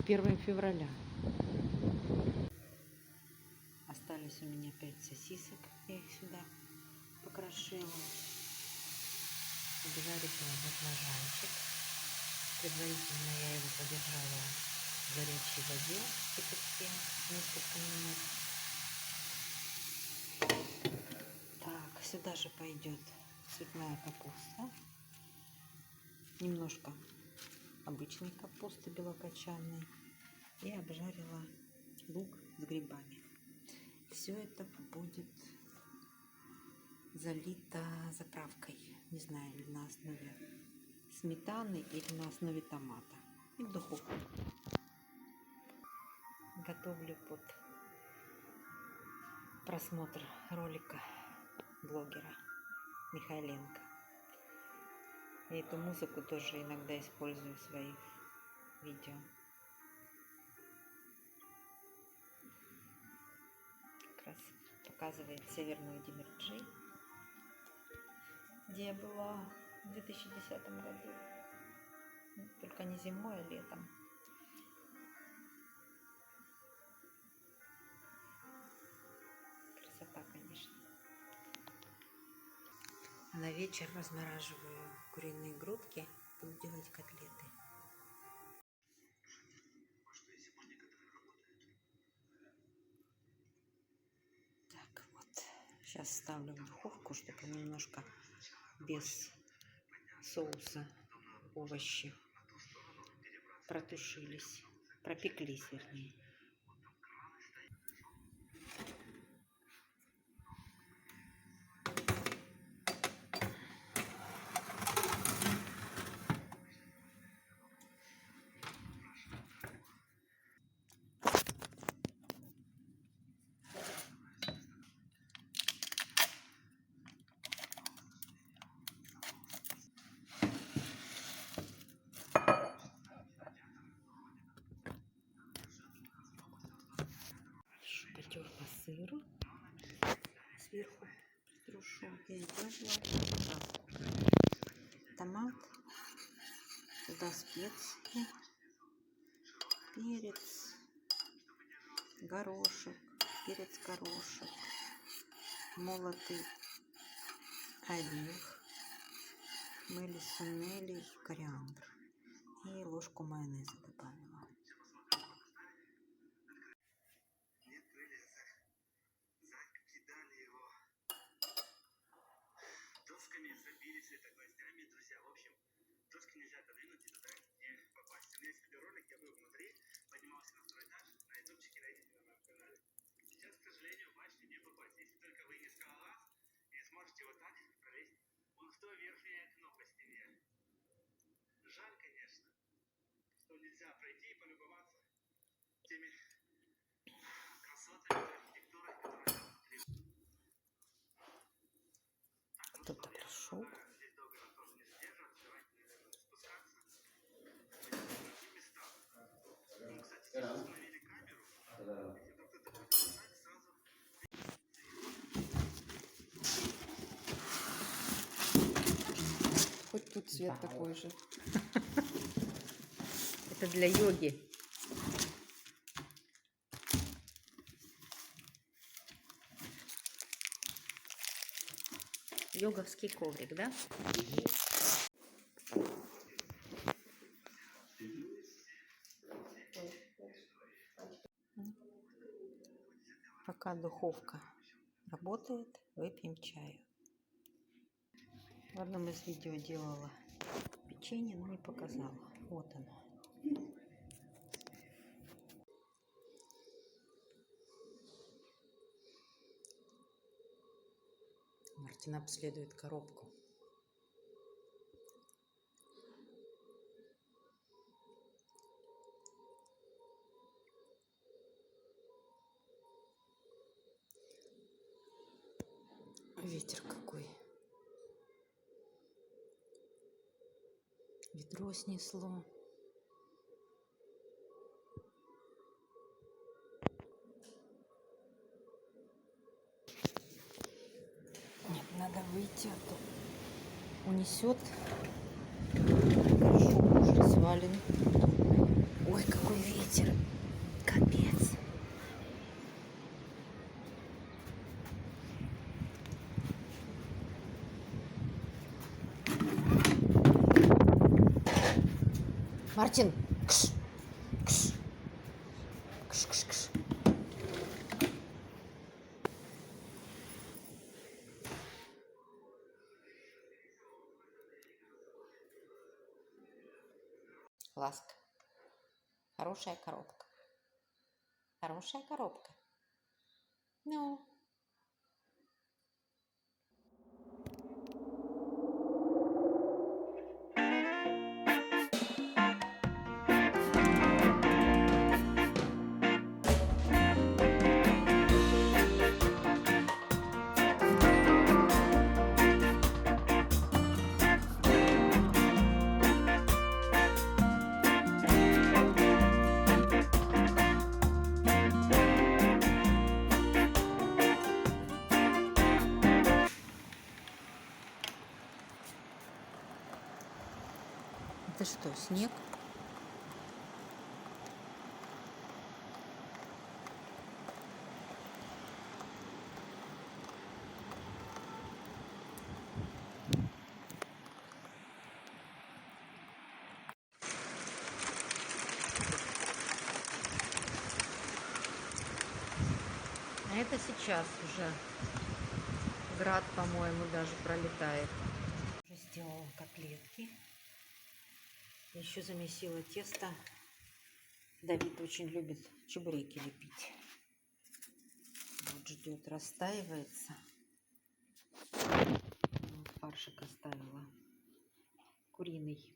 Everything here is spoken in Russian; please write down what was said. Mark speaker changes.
Speaker 1: 1 февраля. Остались у меня 5 сосисок. Я их сюда покрошила. Обжарила баклажанчик. Предварительно я его подержала в горячей воде в кипятке несколько минут. Так, сюда же пойдет цветная капуста. Немножко обычной капусты белокочанной. И обжарила лук с грибами. Все это будет залито заправкой. Не знаю, ли на основе сметаны или на основе томата. И в духовку. Готовлю под просмотр ролика блогера Михайленко. И эту музыку тоже иногда использую в своих видео. Как раз показывает Северную Демирджи, где я была в 2010 году. Только не зимой, а летом. Красота, конечно. А на вечер размораживаю куриные грудки. Буду делать котлеты. Так, вот. Сейчас ставлю в духовку, чтобы немножко без соуса овощи протушились, пропеклись, вернее. Потерла сыру, сверху трушу и добавила томат, сюда специи, перец, горошек, перец-горошек, молотый орех, мелис-сунелий, кориандр и ложку майонеза добавила.
Speaker 2: Досками забились это гвоздями, друзья. В общем, доски нельзя отодвинуть и туда не попасть. У меня есть видеоролик, я был внутри, поднимался на второй этаж, на ютубчике найдите на моем канале. Сейчас, к сожалению, бачите, не попасть. Если только вы не скалолаз и сможете вот так пролезть вон в ту верхнюю кнопку стене. Жаль, конечно, что нельзя пройти и полюбоваться теми красотами архитектуры, которые там внутри.
Speaker 1: Кто-то пришел. Хоть тут цвет такой же. Это для йоги. Йоговский коврик, да? Пока духовка работает, выпьем чаю. В одном из видео делала печенье, но не показала. Вот оно. Мартин обследует коробку. Ветер какой. Ведро снесло. Нет, надо выйти, а то унесет. Горшок уже свален. Ой, какой ветер. Капец. Мартин, кш, кш, кш, кш, кш. Ласка. Хорошая коробка. Хорошая коробка. Ну. Это что, снег? А это сейчас уже град, по-моему, даже пролетает. Уже сделала котлетки. Еще замесила тесто. Давид очень любит чебуреки лепить. Вот ждет, растаивается. Вот фаршик оставила. Куриный.